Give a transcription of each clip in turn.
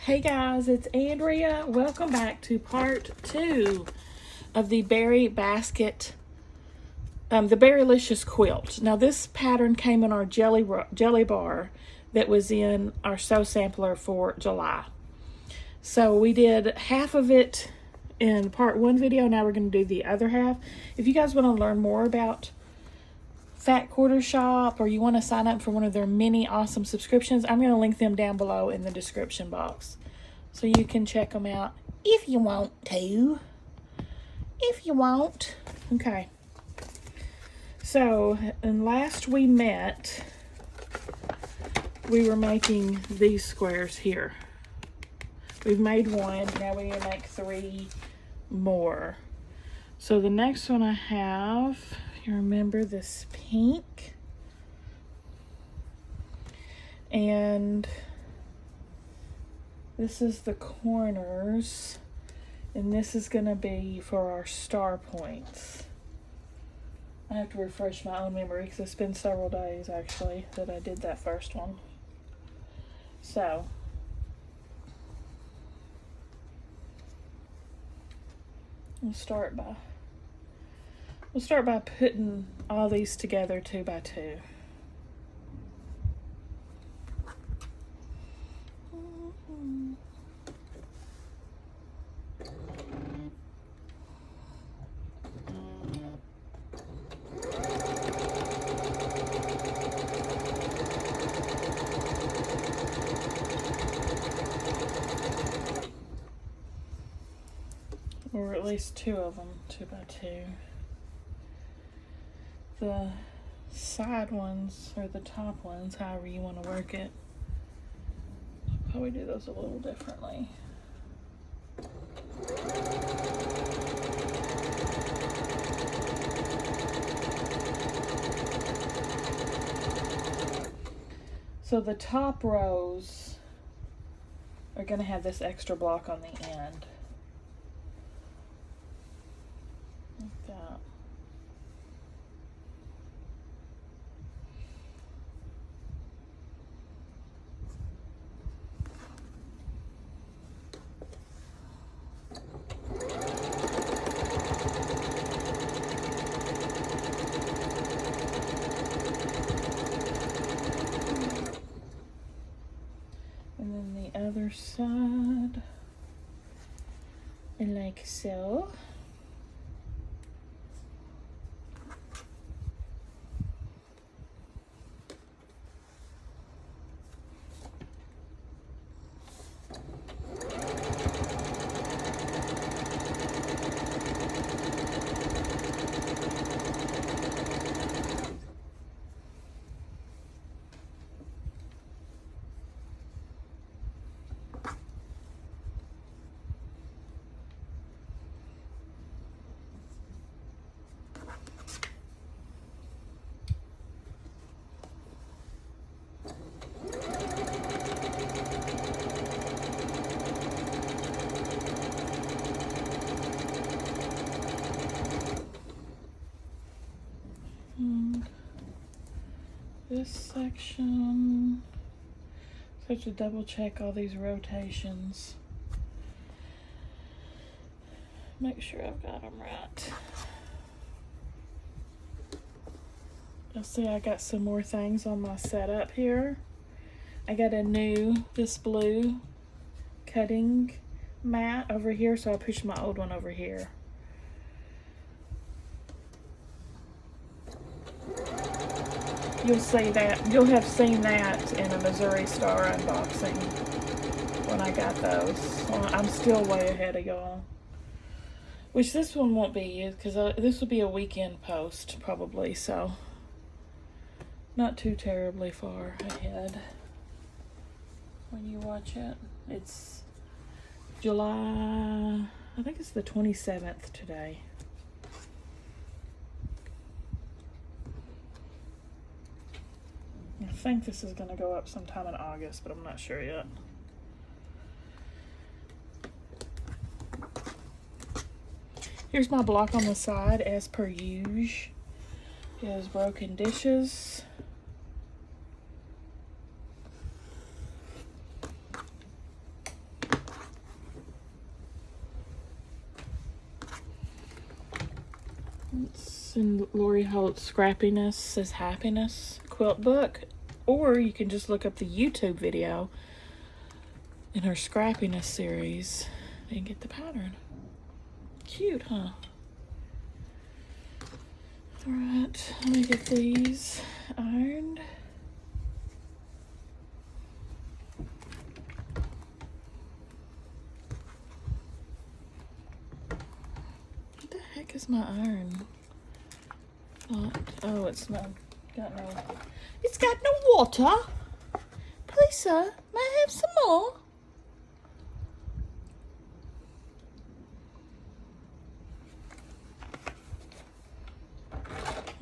Hey guys, it's Andrea. Welcome back to part 2 of the berry basket, the Berrylicious Quilt. Now this pattern came in our jelly bar that was in our sew sampler for July. So we did half of it in part 1 video. Now we're going to do the other half. If you guys want to learn more about Fat Quarter Shop, or you want to sign up for one of their many awesome subscriptions, I'm going to link them down below in the description box, so you can check them out if you want to. If you want. Okay. So, and last we met, we were making these squares here. We've made one. Now we need to make 3 more. So the next one I have, you remember this pink, and this is the corners, and this is going to be for our star points. I have to refresh my own memory because it's been several days actually that I did that first one. So we'll start by putting all these together 2 by 2. Or at least 2 of them, 2 by 2. The side ones, or the top ones, however you want to work it, I'll probably do those a little differently. So the top rows are going to have this extra block on the end. Like that. And then the other side, and like so. This section, so I have to double check all these rotations. Make sure I've got them right. You'll see I got some more things on my setup here. I got this blue cutting mat over here, so I pushed my old one over here. You'll have seen that in a Missouri Star unboxing when I got those. I'm still way ahead of y'all. Which this one won't be, because this will be a weekend post probably, so not too terribly far ahead when you watch it. It's July, I think it's the 27th today. I think this is going to go up sometime in August, but I'm not sure yet. Here's my block on the side, as per usual. Is broken dishes. in Lori Holt's Scrappiness Says Happiness quilt book, or you can just look up the YouTube video in her Scrappiness series and get the pattern. Cute, huh? Alright, let me get these ironed. What the heck is my iron? Oh, it's got no water. Please, sir, may I have some more?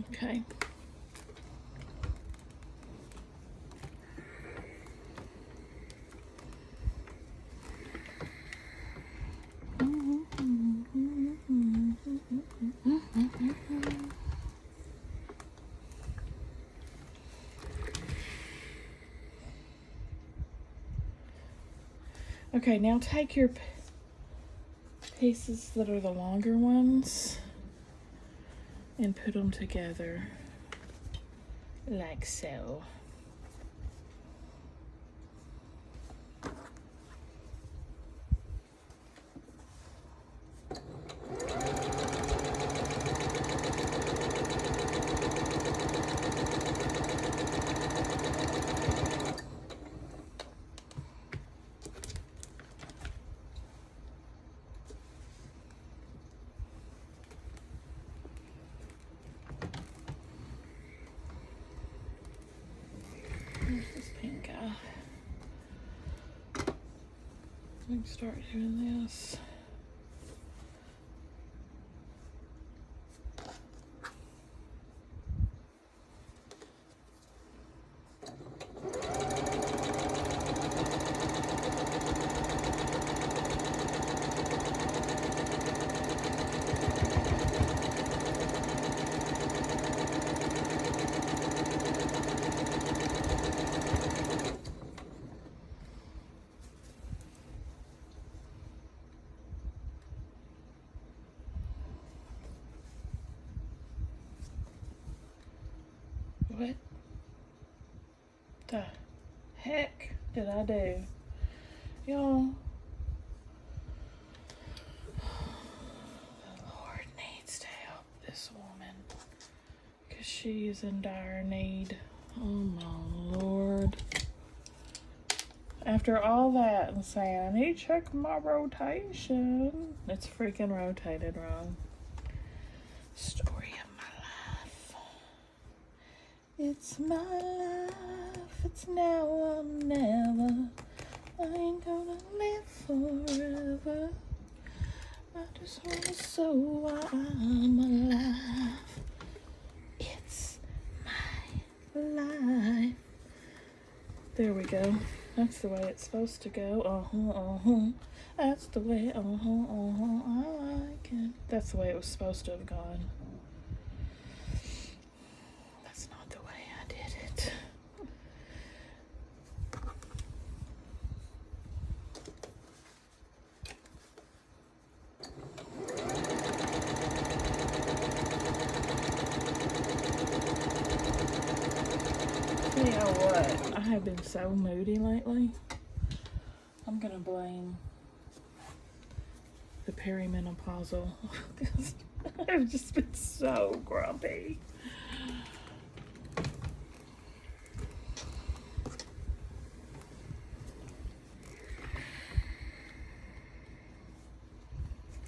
Okay. Okay, now take your pieces that are the longer ones and put them together like so. Here's this pink guy. We can start doing this. What the heck did I do? Y'all, the Lord needs to help this woman because she is in dire need. Oh my Lord. After all that and saying, I need to check my rotation, it's freaking rotated wrong. Story of my life. It's my life, it's now or never. I ain't gonna live forever. I just wanna show why I'm alive. It's my life. There we go. That's the way it's supposed to go. That's the way, I like it. That's the way it was supposed to have gone. That's not the way I did it. You know what? I have been so moody lately. I'm gonna blame the perimenopausal. I've just been so grumpy.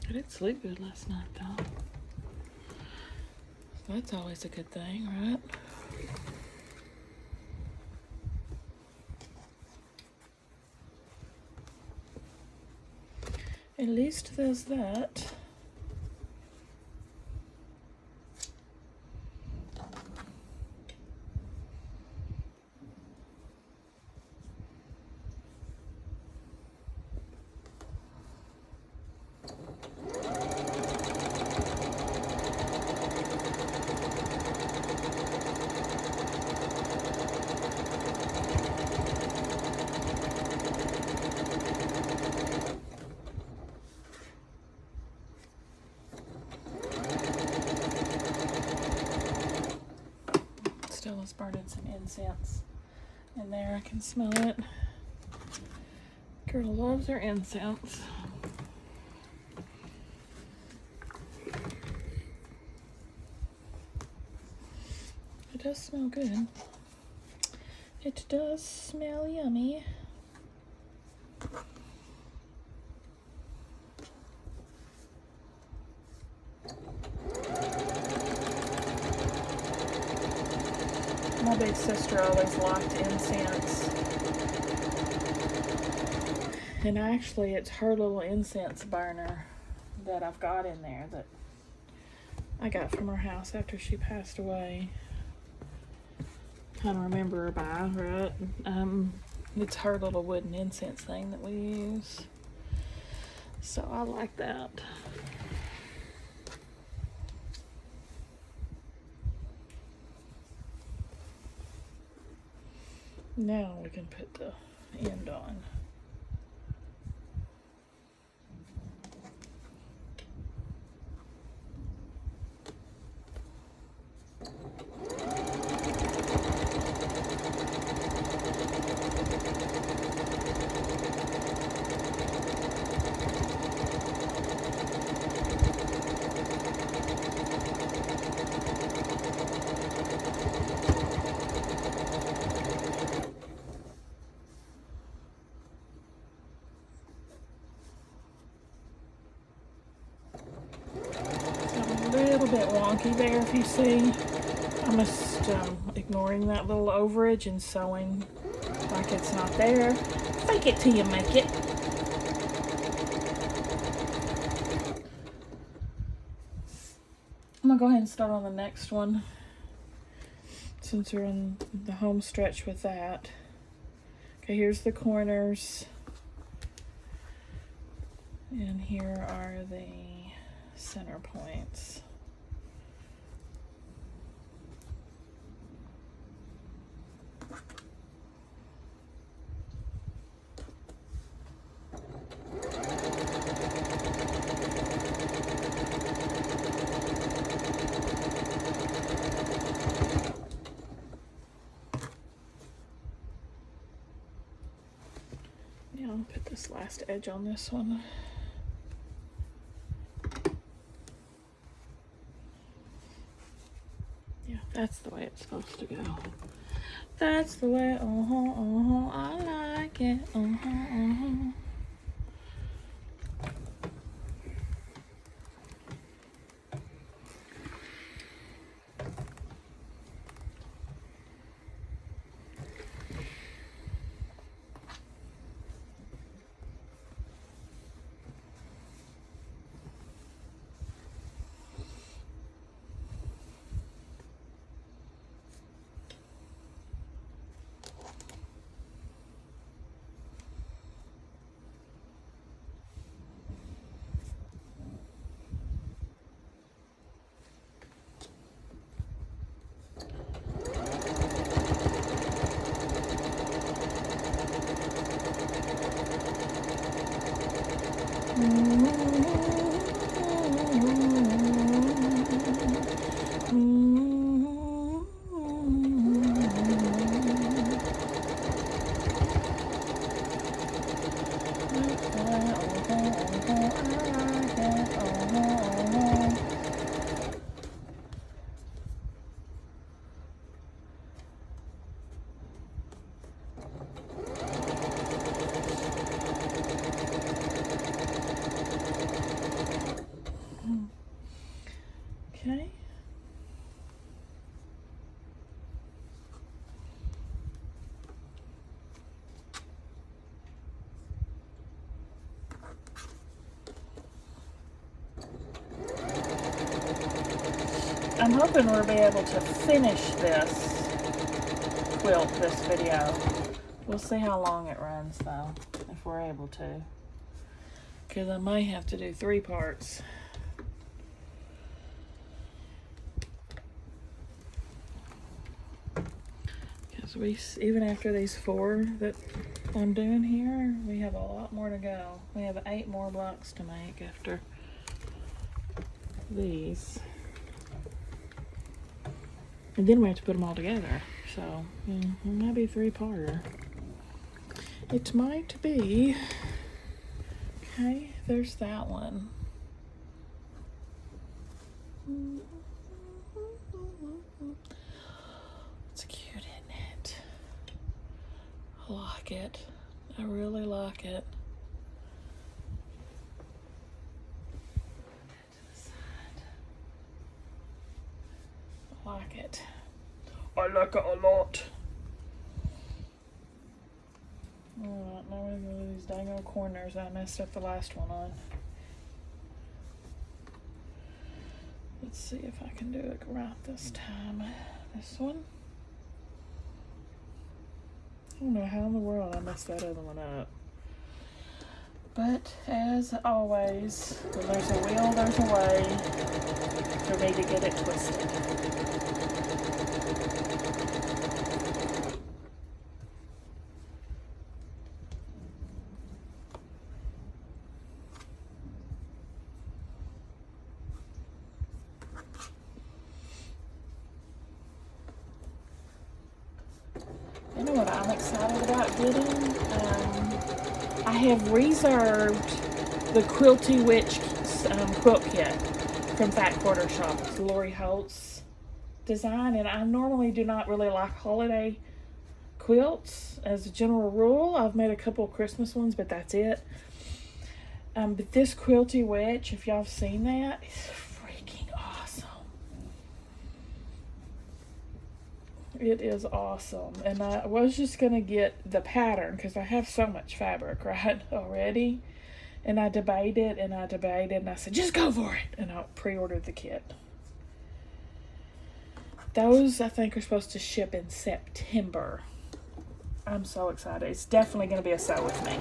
I didn't sleep good last night though. That's always a good thing, right? At least there's that. just burning some incense in there. I can smell it. Girl loves her incense. It does smell good. It does smell yummy. My big sister always liked incense. And actually, it's her little incense burner that I've got in there that I got from her house after she passed away. I don't remember her by, right? It's her little wooden incense thing that we use. So I like that. Now we can put the end on. Wonky there, if you see. I'm just ignoring that little overage and sewing like it's not there. Fake it till you make it. I'm gonna go ahead and start on the next one since we're in the home stretch with that. Okay, here's the corners, and here are the center points. I'll put this last edge on this one. Yeah, that's the way it's supposed to go. That's the way, I like it, Okay. I'm hoping we'll be able to finish this quilt, this video. We'll see how long it runs though, if we're able to. Because I might have to do 3 parts. Because even after these 4 that I'm doing here, we have a lot more to go. We have 8 more blocks to make after these. And then we have to put them all together. So, it might be a 3-parter. It might be. Okay, there's that one. It's cute, isn't it? I like it. I really like it. I like it. I like it a lot. Alright, now we're gonna go to these dang old corners I messed up the last one on. Let's see if I can do it right this time. This one. I don't know how in the world I messed that other one up. But as always, when there's a will, there's a way for me to get it twisted. You know what I'm excited about getting? I have reserved the Quilty Witch quilt kit from Fat Quarter Shop. It's Lori Holt's design, and I normally do not really like holiday quilts as a general rule. I've made a couple of Christmas ones, but that's it. But this Quilty Witch, if y'all have seen that, is freaking awesome. It is awesome. And I was just going to get the pattern because I have so much fabric, right, already. And I debated and I said, just go for it. And I pre-ordered the kit. Those, I think, are supposed to ship in September. I'm so excited. It's definitely going to be a sew with me.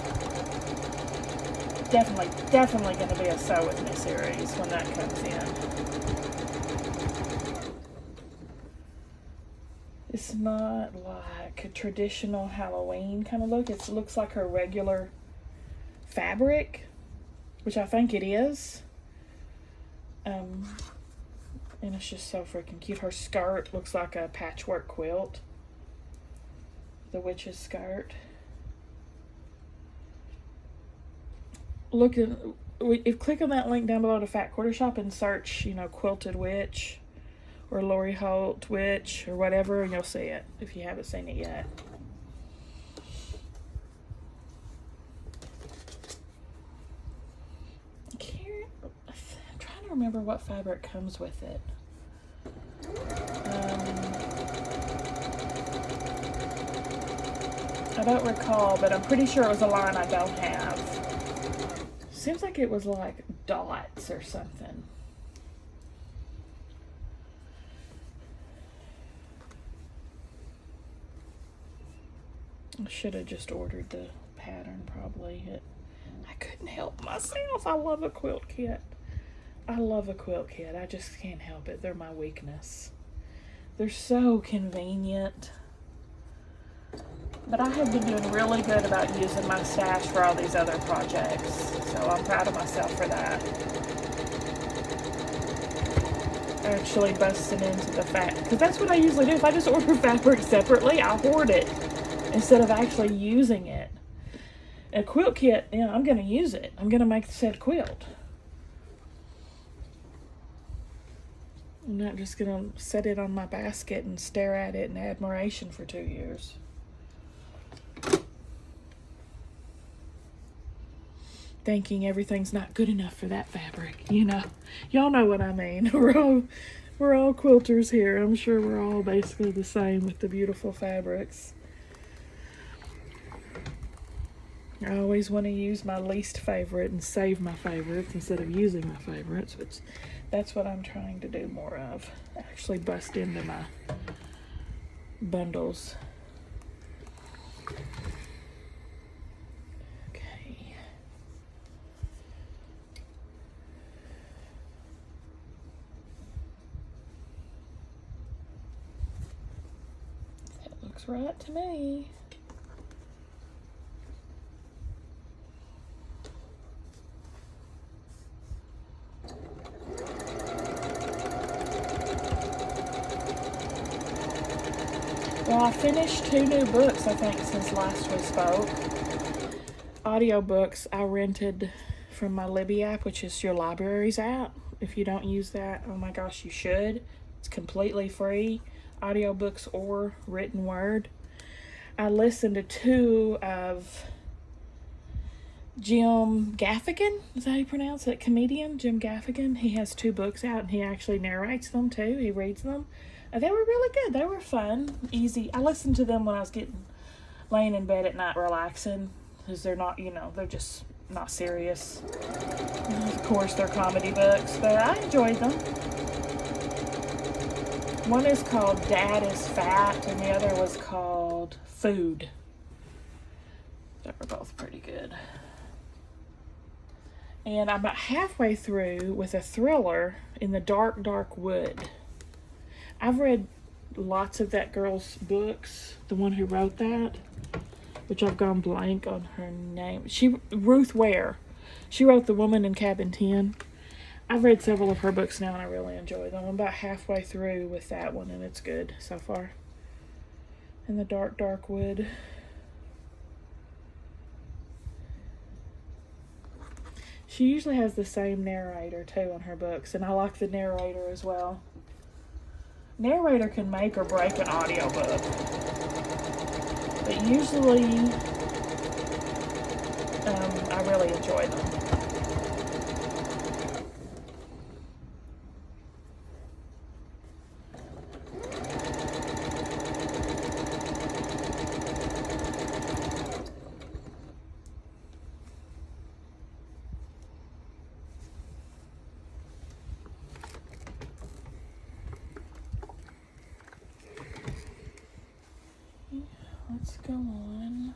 Definitely going to be a sew with me series when that comes in. It's not like a traditional Halloween kind of look. It looks like her regular fabric, which I think it is. And it's just so freaking cute. Her skirt looks like a patchwork quilt. The witch's skirt. Click on that link down below to Fat Quarter Shop and search, Quilted Witch or Lori Holt Witch or whatever, and you'll see it if you haven't seen it yet. I'm trying to remember what fabric comes with it. I don't recall, but I'm pretty sure it was a line I don't have. Seems like it was like dots or something. I should have just ordered the pattern, probably. I couldn't help myself. I love a quilt kit. I just can't help it. They're my weakness. They're so convenient. But I have been doing really good about using my stash for all these other projects. So I'm proud of myself for that. Actually busting into the fact, because that's what I usually do. If I just order fabric separately, I hoard it instead of actually using it. A quilt kit, I'm going to use it. I'm going to make the said quilt. I'm not just going to set it on my basket and stare at it in admiration for 2 years. Thinking everything's not good enough for that fabric, Y'all know what I mean. We're all quilters here. I'm sure we're all basically the same with the beautiful fabrics. I always want to use my least favorite and save my favorites instead of using my favorites, which that's what I'm trying to do more of. Actually bust into my bundles. Okay. That looks right to me. Well, I finished 2 new books, I think, since last we spoke. Audiobooks I rented from my Libby app, which is your library's app. If you don't use that, oh my gosh, you should. It's completely free, audiobooks or written word. I listened to 2 of Jim Gaffigan. Is that how you pronounce it? Comedian Jim Gaffigan. He has 2 books out, and he actually narrates them too. He reads them. They were really good. They were fun, easy. I listened to them when I was laying in bed at night relaxing, because they're not, they're just not serious. Of course, they're comedy books, but I enjoyed them. One is called Dad is Fat, and the other was called Food. They were both pretty good. And I'm about halfway through with a thriller in the dark, dark wood. I've read lots of that girl's books, the one who wrote that, which I've gone blank on her name. Ruth Ware. She wrote The Woman in Cabin 10. I've read several of her books now, and I really enjoy them. I'm about halfway through with that one, and it's good so far. In the dark, dark wood. She usually has the same narrator, too, on her books, and I like the narrator as well. Narrator can make or break an audiobook. But usually, I really enjoy them. Let's go on.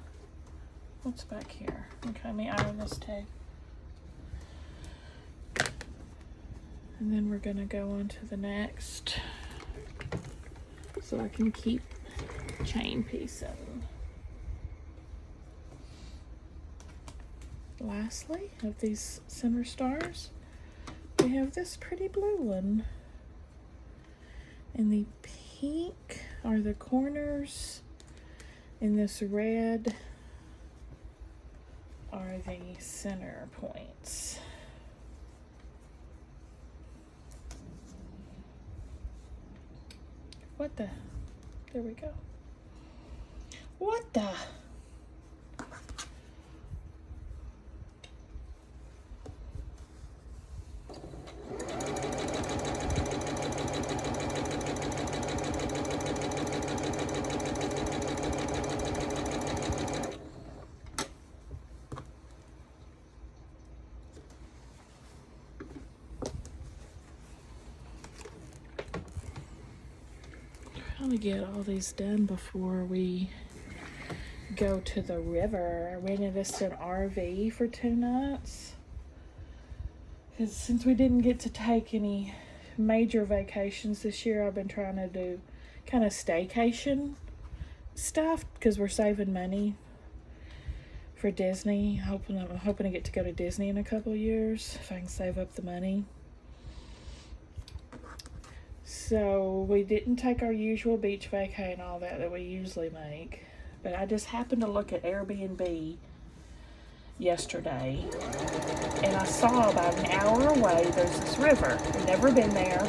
What's back here? Okay, let me iron this tape. And then we're going to go on to the next, so I can keep chain piecing. Lastly, of these center stars, we have this pretty blue one. And the pink are the corners. And this red are the center points. What the? There we go. What the? Trying to get all these done before we go to the river. I rented us an RV for 2 nights. Because since we didn't get to take any major vacations this year, I've been trying to do kind of staycation stuff because we're saving money for Disney. I'm hoping to get to go to Disney in a couple years if I can save up the money. So we didn't take our usual beach vacay and all that we usually make. But I just happened to look at Airbnb yesterday. And I saw about an hour away, there's this river. We've never been there.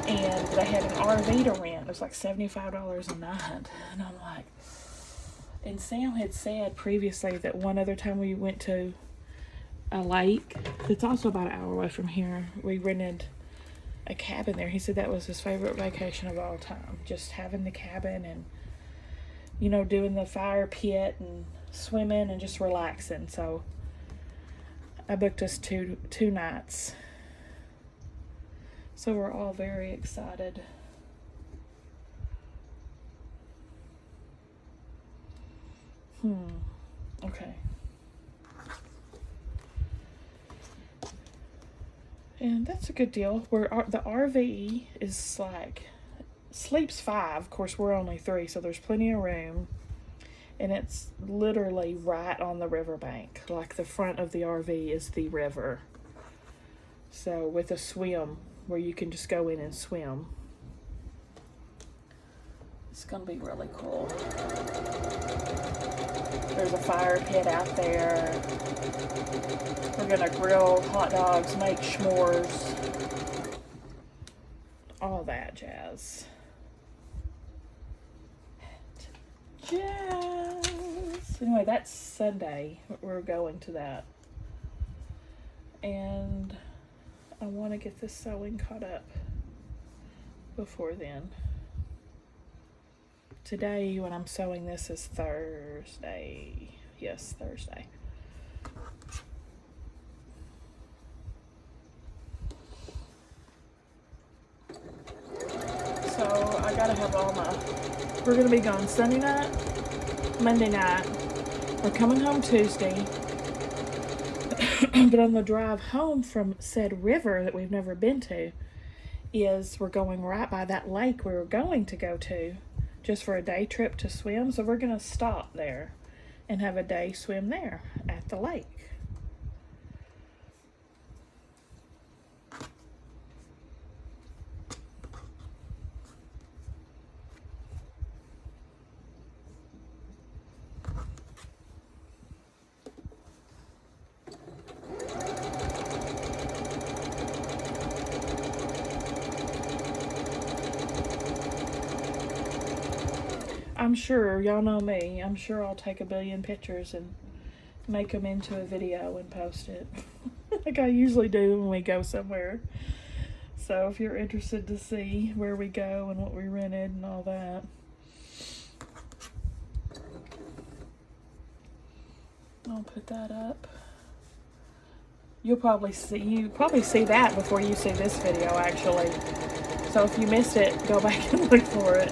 And they had an RV to rent. It was like $75 a night. And I'm like... And Sam had said previously that one other time we went to a lake that's also about an hour away from here, we rented a cabin there. He said that was his favorite vacation of all time. Just having the cabin and, doing the fire pit and swimming and just relaxing. So I booked us two nights. So we're all very excited. Okay. And that's a good deal. The RV is like, sleeps 5. Of course, we're only 3, so there's plenty of room. And it's literally right on the riverbank. Like the front of the RV is the river. So with a swim where you can just go in and swim. It's gonna be really cool. There's a fire pit out there. We're gonna grill hot dogs, make s'mores, all that jazz. Jazz. Anyway, that's Sunday. We're going to that. And I want to get this sewing caught up before then. Today, when I'm sewing this, is Thursday. Yes, Thursday. So I gotta have all my, we're gonna be gone Sunday night, Monday night. We're coming home Tuesday. But on the drive home from said river that we've never been to, we're going right by that lake we were going to go to just for a day trip to swim. So we're gonna stop there and have a day swim there at the lake. I'm sure, y'all know me, I'm sure I'll take a billion pictures and make them into a video and post it. Like I usually do when we go somewhere. So if you're interested to see where we go and what we rented and all that. I'll put that up. You'll probably see that before you see this video actually. So if you missed it, go back and look for it.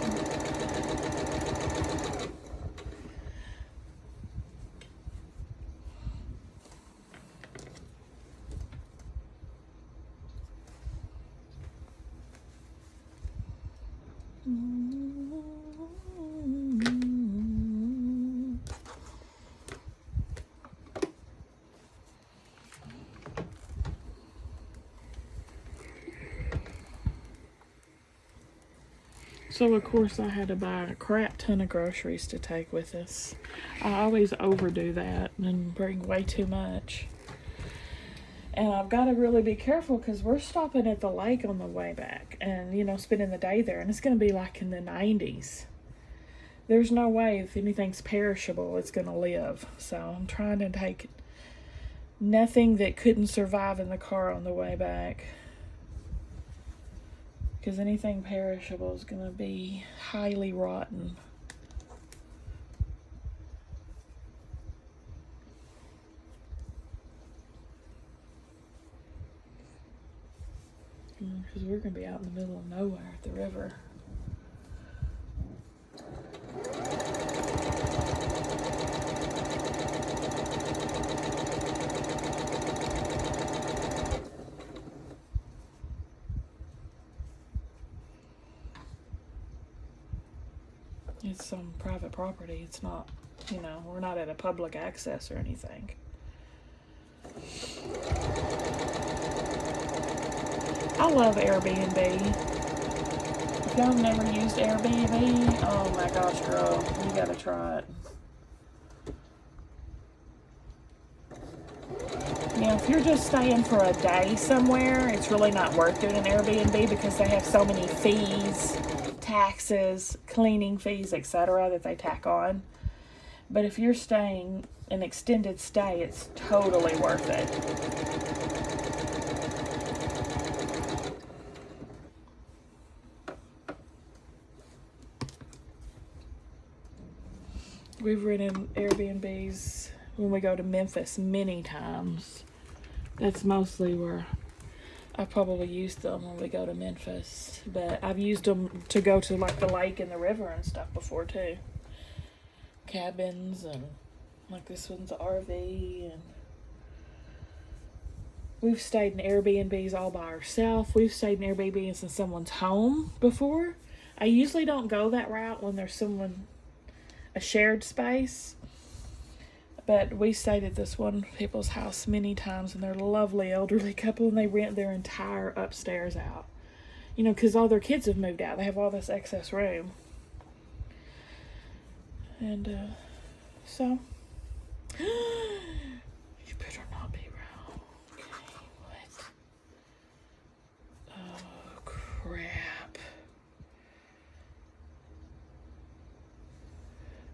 So of course I had to buy a crap ton of groceries to take with us. I always overdo that and bring way too much. And I've got to really be careful because we're stopping at the lake on the way back and, you know, spending the day there. And it's going to be like in the 90s. There's no way if anything's perishable, it's going to live. So I'm trying to take nothing that couldn't survive in the car on the way back. Because anything perishable is going to be highly rotten. Because we're going to be out in the middle of nowhere at the river. It's some private property. It's not, you know, we're not at a public access or anything. I love Airbnb. If y'all have never used Airbnb, oh my gosh, girl, you gotta try it. Now, if you're just staying for a day somewhere, it's really not worth doing an Airbnb because they have so many fees, taxes, cleaning fees, etc. that they tack on. But if you're staying an extended stay, it's totally worth it. We've rented Airbnbs when we go to Memphis many times. That's mostly where I probably used them when we go to Memphis. But I've used them to go to like the lake and the river and stuff before too. Cabins and like this one's an RV. And we've stayed in Airbnbs all by ourselves. We've stayed in Airbnbs in someone's home before. I usually don't go that route when there's a shared space. But we stayed at this one people's house many times, and they're a lovely elderly couple, and they rent their entire upstairs out. You know, because all their kids have moved out. They have all this excess room. And so you better not be wrong. Okay, what? Oh crap.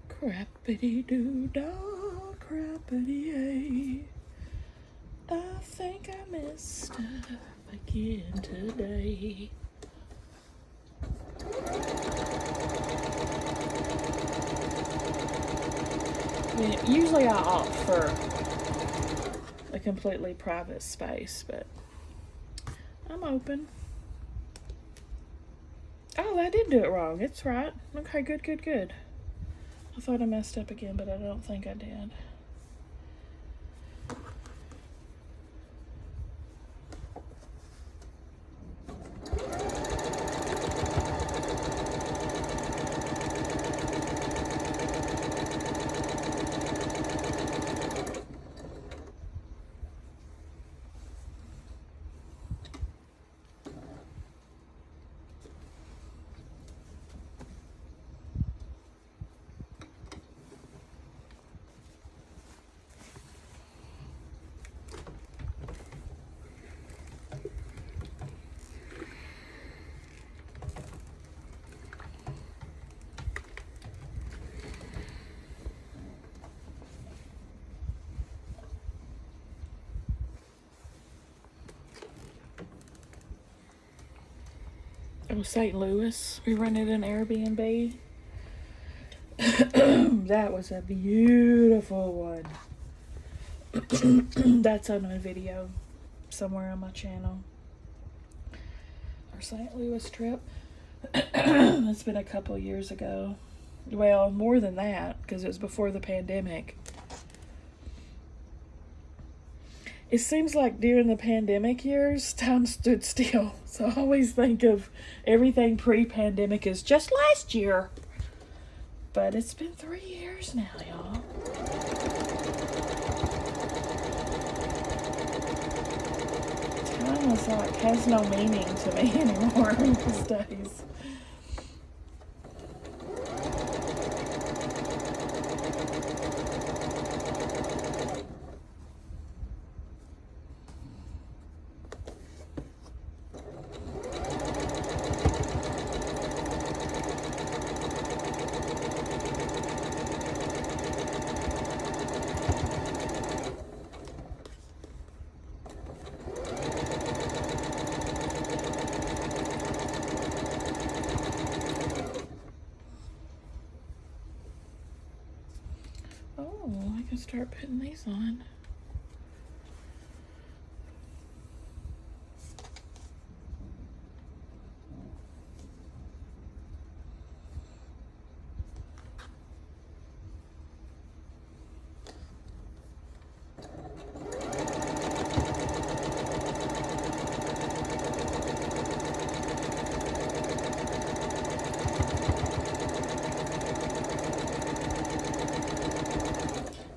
Crappity doo dah, crappity a. I think I messed up again today. Usually I opt for a completely private space, but I'm open. Oh, I did do it wrong. It's right. Okay, good, good, good. I thought I messed up again, but I don't think I did. Oh, St. Louis. We rented an Airbnb. That was a beautiful one. That's on a video somewhere on my channel. Our St. Louis trip. It's been a couple years ago. Well, more than that, because it was before the pandemic. It seems like during the pandemic years, time stood still. So I always think of everything pre-pandemic as just last year. But it's been 3 years now, y'all. Time is like, has no meaning to me anymore these days. Oh, I can start putting these on.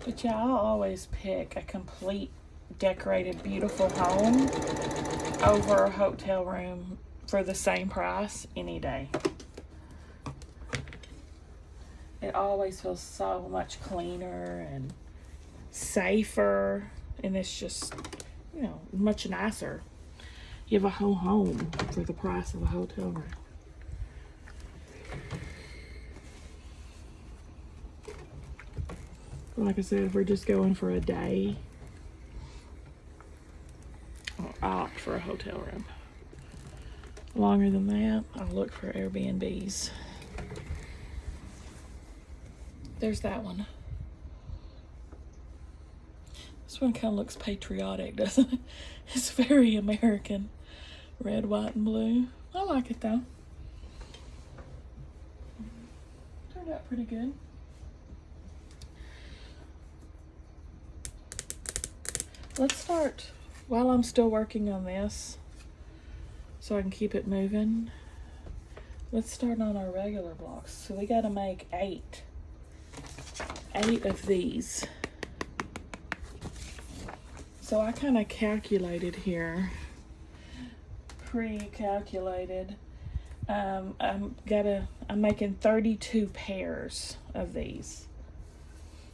But yeah, I'll always pick a complete decorated beautiful home over a hotel room for the same price any day. It always feels so much cleaner and safer, and it's just, you know, much nicer. You have a whole home for the price of a hotel room. Like I said, if we're just going for a day, I'll opt for a hotel room. Longer than that, I'll look for Airbnbs. There's that one. This one kind of looks patriotic, doesn't it? It's very American. Red, white, and blue. I like it though. Turned out pretty good. Let's start, while I'm still working on this, so I can keep it moving, let's start on our regular blocks. So we got to make 8 of these. So I kind of calculated here, pre-calculated I'm making 32 pairs of these.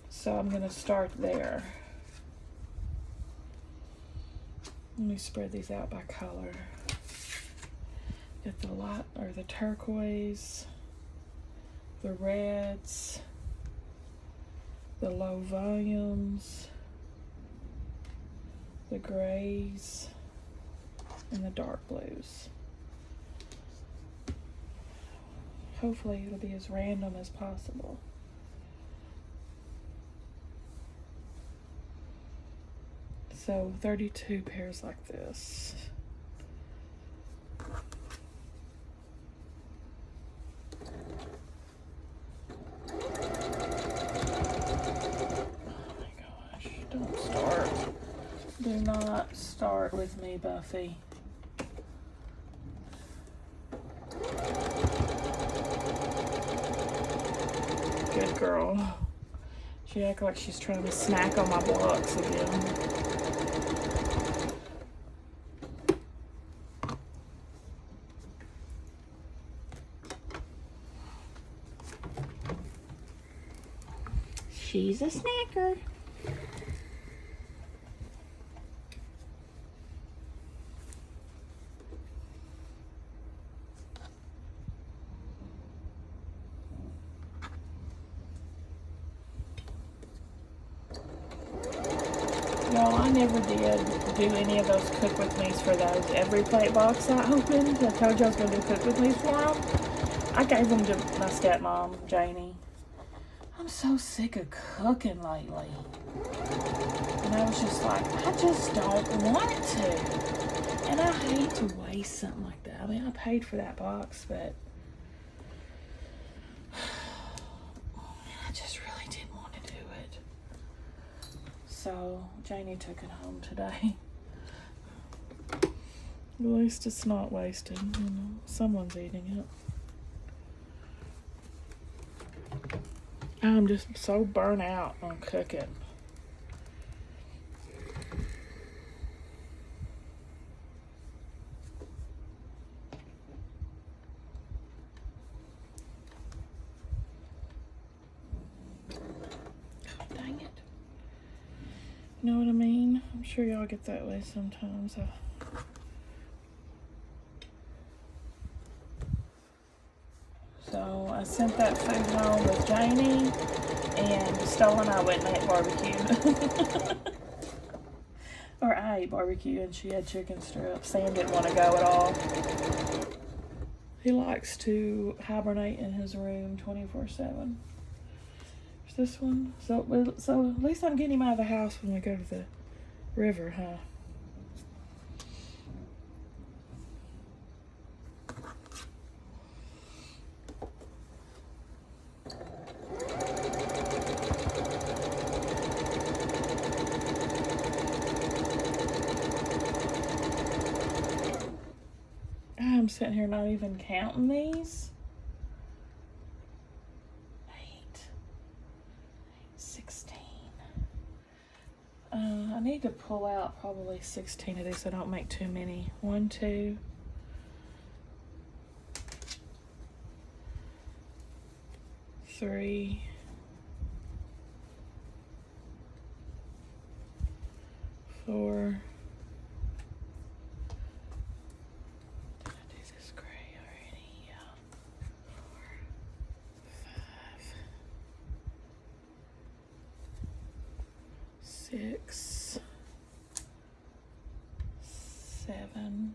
So I'm gonna start there. Let me spread these out by color. Get the light, or the turquoise, the reds, the low volumes, the grays, and the dark blues. Hopefully it'll be as random as possible. So 32 pairs like this. Oh my gosh, don't start. Do not start with me, Buffy. Good girl. She acts like she's trying to snack on my blocks again. She's a snacker. Y'all, I never did do any of those cook with me's for those every plate box I opened. I told you I was going to do cook with me's for them. I gave them to my stepmom, Janie. I'm so sick of cooking lately. And I was just like, I just don't want to. And I hate to waste something like that. I mean, I paid for that box, but I just really didn't want to do it. So Janie took it home today. At least it's not wasted, you know. Someone's eating it. I'm just so burnt out on cooking. Oh, dang it. You know what I mean? I'm sure y'all get that way sometimes. So I sent that food home with Janie, and Stola and I went and ate barbecue. Or I ate barbecue and she had chicken strips. Sam didn't want to go at all. He likes to hibernate in his room 24/7. There's this one. So at least I'm getting him out of the house when we go to the river, huh? I'm sitting here not even counting these. 8, 16. I need to pull out probably 16 of these so I don't make too many. 1, 2, 3, 4. Six, 7,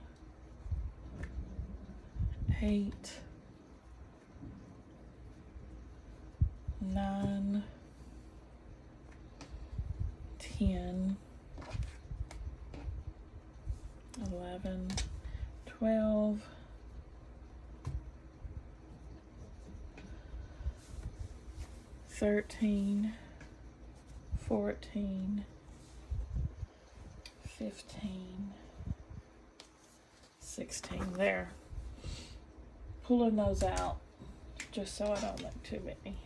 8, 9, 10, 11, 12, 13, 14, 15, 16. There. Pulling those out just so I don't make too many.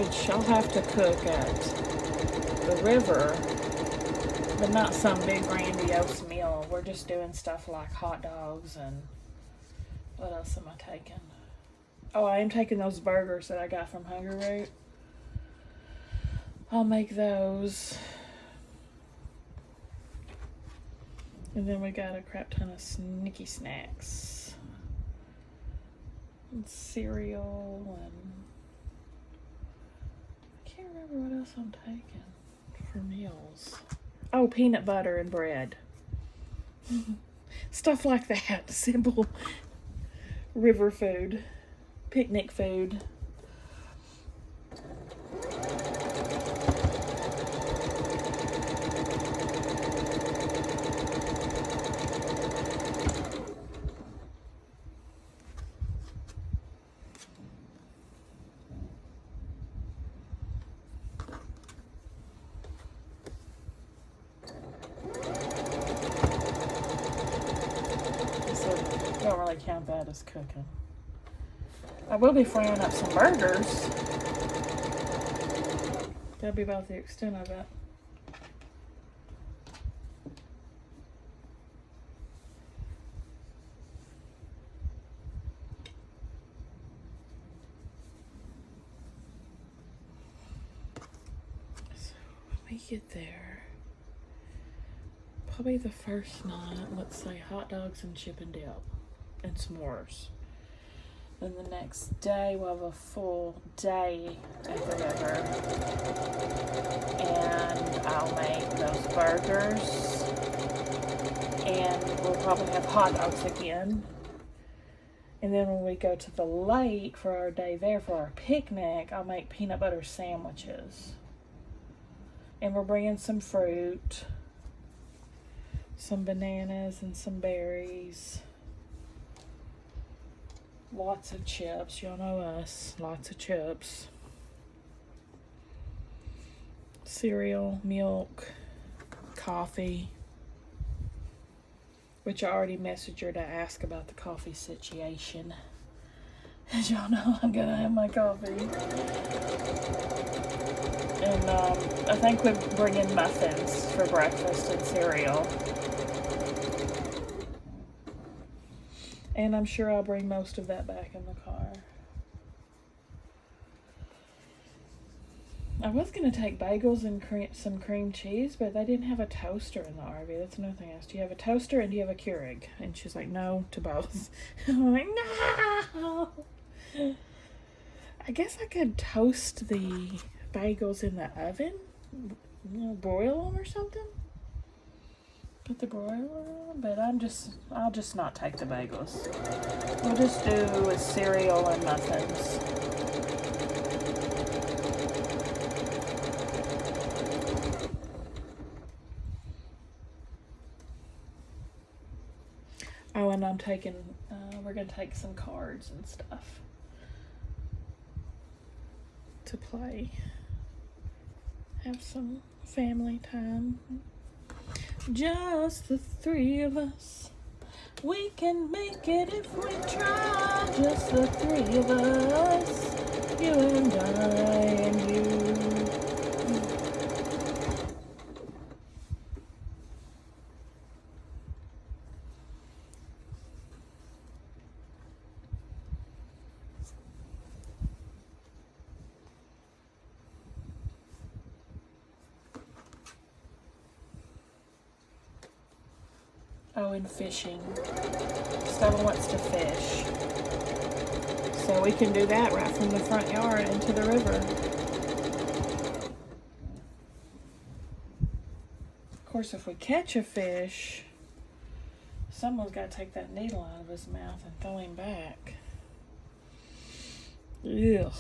which I'll have to cook at the river, but not some big grandiose meal. We're just doing stuff like hot dogs and what else am I taking? Oh, I am taking those burgers that I got from Hungry Root. I'll make those. And then we got a crap ton of sneaky snacks. And cereal and I can't remember what else I'm taking for meals. Oh, peanut butter and bread. Stuff like that. Simple river food. Picnic food. Don't really count that as cooking. I will be frying up some burgers. That'll be about the extent of it. So when we get there, probably the first night, let's say hot dogs and chip and dip and s'mores. Then the next day we'll have a full day at the river. And I'll make those burgers. And we'll probably have hot dogs again. And then when we go to the lake for our day there for our picnic, I'll make peanut butter sandwiches. And we're bringing some fruit, some bananas and some berries. Lots of chips. Y'all know us. Lots of chips. Cereal, milk, coffee. Which I already messaged her to ask about the coffee situation. As y'all know, I'm gonna have my coffee. And I think we're bringing muffins for breakfast and cereal. And I'm sure I'll bring most of that back in the car. I was going to take bagels and some cream cheese, but they didn't have a toaster in the RV. That's another thing I asked. Do you have a toaster and do you have a Keurig? And she's like, no, to both. I'm like, no. I guess I could toast the bagels in the oven. Broil them or something. Put the broiler on, but I'll just not take the bagels. We'll just do a cereal and muffins. Oh, and I'm taking, we're going to take some cards and stuff to play. Have some family time. Just the three of us. We can make it if we try. Just the three of us. You and I and you. Oh, and fishing. Stella wants to fish. So we can do that right from the front yard into the river. Of course, if we catch a fish, someone's got to take that needle out of his mouth and throw him back. Ugh.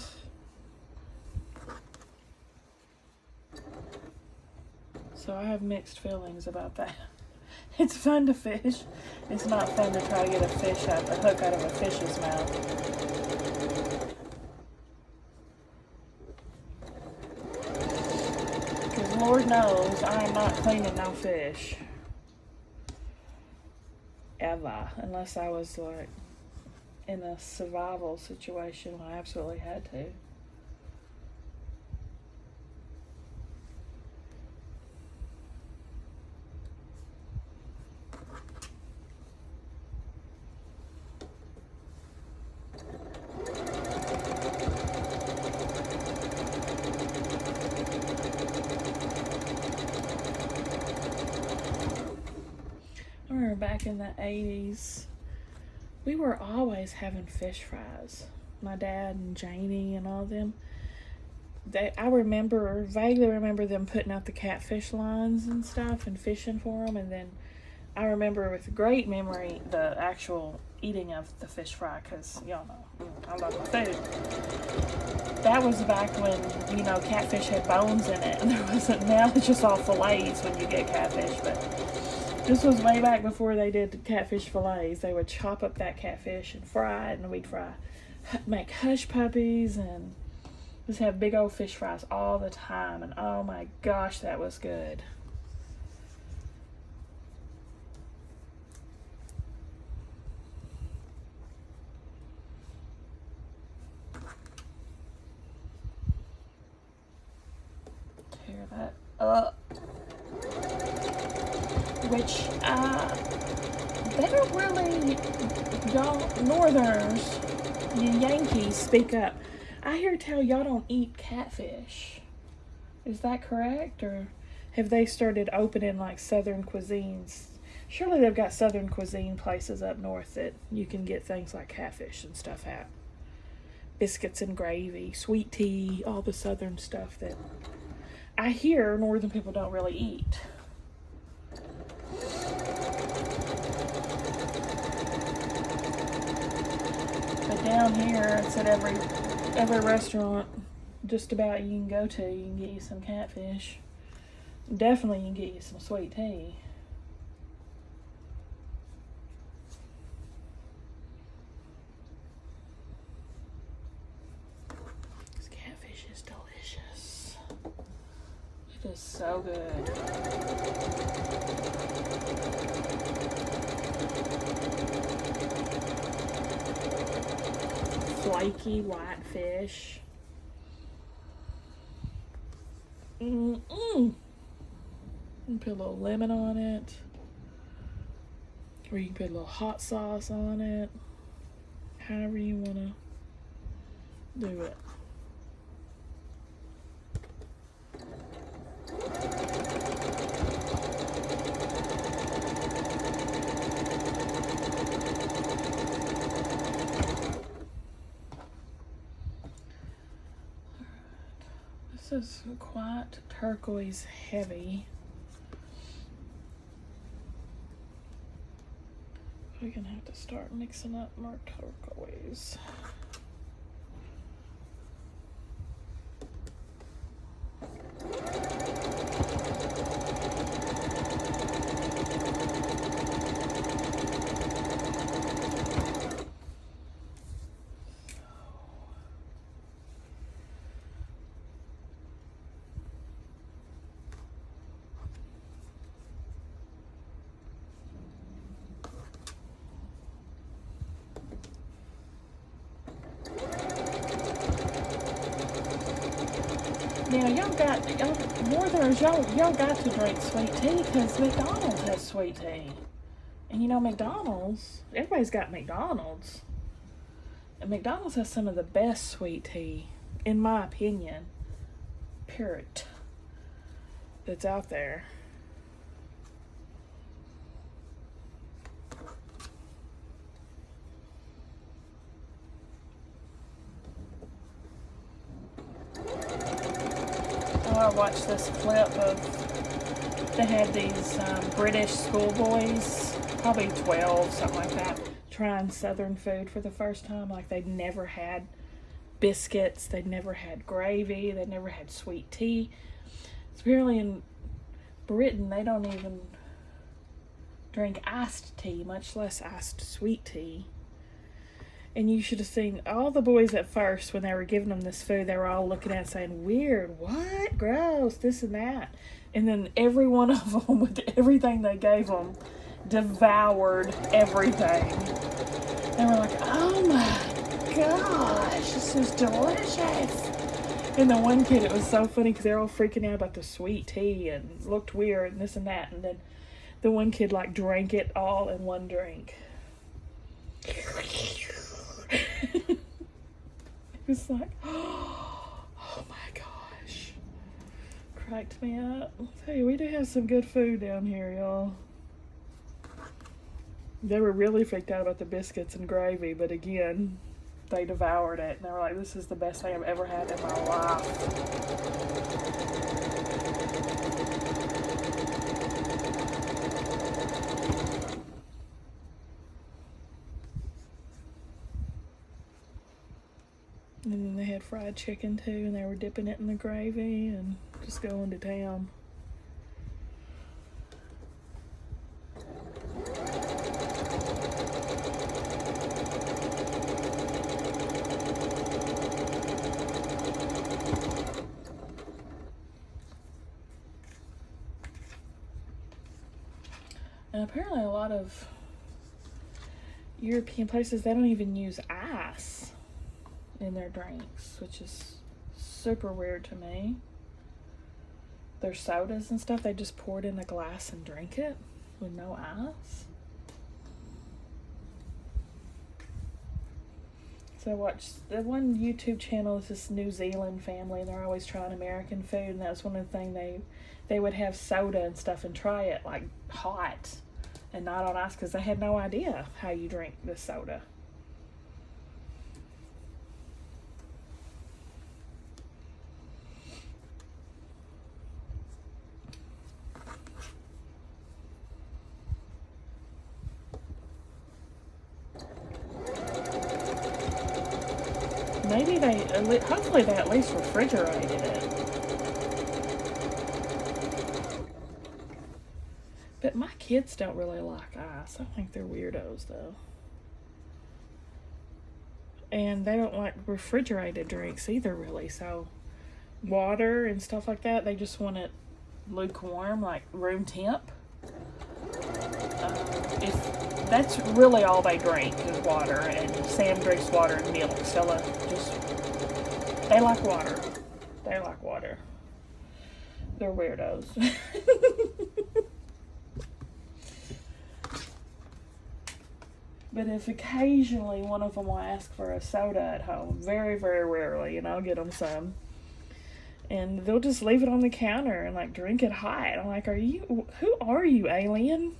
So I have mixed feelings about that. It's fun to fish. It's not fun to try to get a hook out of a fish's mouth. Because Lord knows I am not cleaning no fish. Ever. Unless I was like in a survival situation where I absolutely had to. back in the 80s, we were always having fish fries. My dad and Janie and all them. I vaguely remember them putting out the catfish lines and stuff and fishing for them. And then I remember with great memory the actual eating of the fish fry, because y'all know I love my food. That was back when, catfish had bones in it, and there wasn't. Now it's just all fillets when you get catfish, but this was way back before they did catfish fillets. They would chop up that catfish and fry it, and we'd make hush puppies, and just have big old fish fries all the time. And oh my gosh, that was good. Tear that up. Which, they don't really, y'all Northerners, you Yankees, speak up. I hear tell y'all don't eat catfish. Is that correct? Or have they started opening like Southern cuisines? Surely they've got Southern cuisine places up north that you can get things like catfish and stuff at. Biscuits and gravy, sweet tea, all the Southern stuff that I hear Northern people don't really eat. But down here, it's at every restaurant just about you can go to, you can get you some catfish. Definitely you can get you some sweet tea. This catfish is delicious. It is so good. Flaky white fish. You can put a little lemon on it, or you can put a little hot sauce on it, however you want to do it. This is quite turquoise heavy. We're gonna have to start mixing up more turquoise. Now y'all Northerners, y'all got to drink sweet tea because McDonald's has sweet tea. And McDonald's, everybody's got McDonald's. And McDonald's has some of the best sweet tea, in my opinion, period, that's out there. I watched this clip of, they had these British schoolboys, probably 12, something like that, trying Southern food for the first time. Like they'd never had biscuits, they'd never had gravy, they'd never had sweet tea. Apparently in Britain, they don't even drink iced tea, much less iced sweet tea. And you should have seen all the boys at first when they were giving them this food. They were all looking at it saying, weird, what? Gross, this and that. And then every one of them, with everything they gave them, devoured everything. They were like, oh my gosh, this is delicious. And the one kid, it was so funny because they were all freaking out about the sweet tea and looked weird and this and that. And then the one kid like drank it all in one drink. It was like, oh my gosh, cracked me up. I'll tell you, we do have some good food down here, y'all. They were really freaked out about the biscuits and gravy, but again, they devoured it. And they were like, this is the best thing I've ever had in my life. And then they had fried chicken too, and they were dipping it in the gravy and just going to town. And apparently a lot of European places, they don't even use ice in their drinks, which is super weird to me. Their sodas and stuff, they just pour it in a glass and drink it with no ice. So I watched the one YouTube channel, is this New Zealand family, and they're always trying American food, and that was one of the things they would have soda and stuff and try it like hot and not on ice, because they had no idea how you drink the soda. Maybe hopefully they at least refrigerated it. But my kids don't really like ice. I think they're weirdos though. And they don't like refrigerated drinks either really. So water and stuff like that, they just want it lukewarm, like room temp. That's really all they drink is water, and Sam drinks water and milk. Stella they like water. They like water. They're weirdos. But if occasionally one of them will ask for a soda at home, very, very rarely, and I'll get them some, and they'll just leave it on the counter and like drink it hot. I'm like, who are you, alien?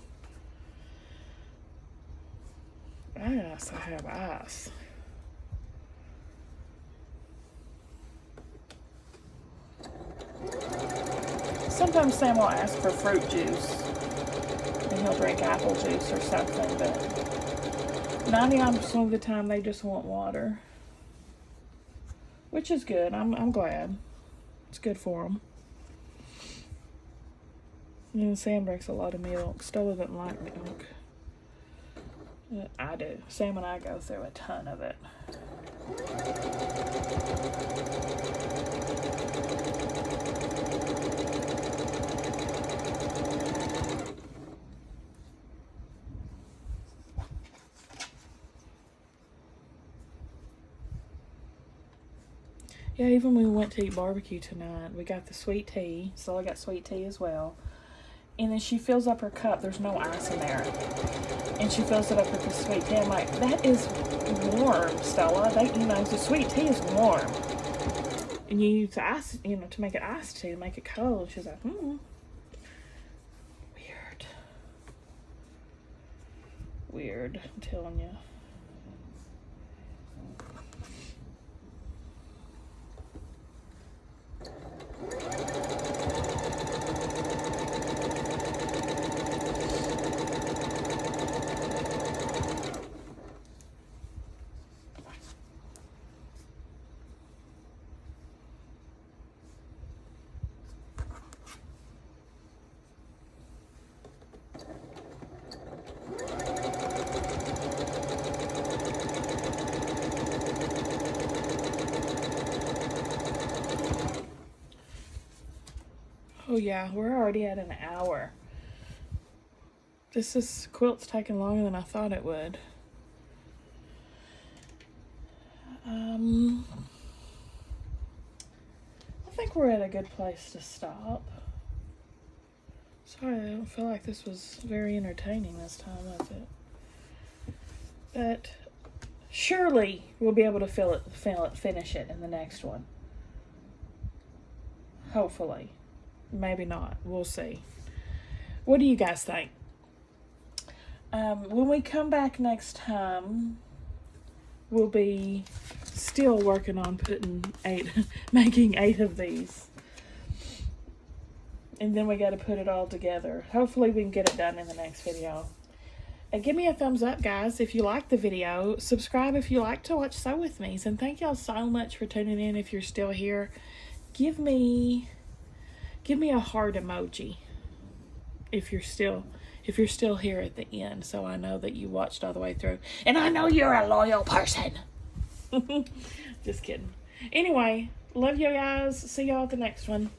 Ice, I have ice. Sometimes Sam will ask for fruit juice, and he'll drink apple juice or something, but 99% of the time they just want water, which is good. I'm glad. It's good for them. And Sam drinks a lot of milk. Stella doesn't like milk. I do. Sam and I go through a ton of it. Yeah, even when we went to eat barbecue tonight, we got the sweet tea. Stella got sweet tea as well. And then she fills up her cup. There's no ice in there. And she fills it up with the sweet tea. I'm like, that is warm, Stella. The sweet tea is warm. And you use ice, to make it iced tea, to make it cold. She's like, Weird. Weird, I'm telling you. Oh yeah, we're already at an hour. This quilt's taking longer than I thought it would. I think we're at a good place to stop. Sorry, I don't feel like this was very entertaining this time, was it? But surely we'll be able to finish it in the next one. Hopefully. Maybe not. We'll see. What do you guys think? When we come back next time, we'll be still working on making 8 of these. And then we got to put it all together. Hopefully we can get it done in the next video. And give me a thumbs up, guys, if you like the video. Subscribe if you like to watch Sew With Me's. And thank y'all so much for tuning in. If you're still here, give me a heart emoji if you're still here at the end, so I know that you watched all the way through. And I know you're a loyal person. Just kidding. Anyway, love you guys. See y'all at the next one.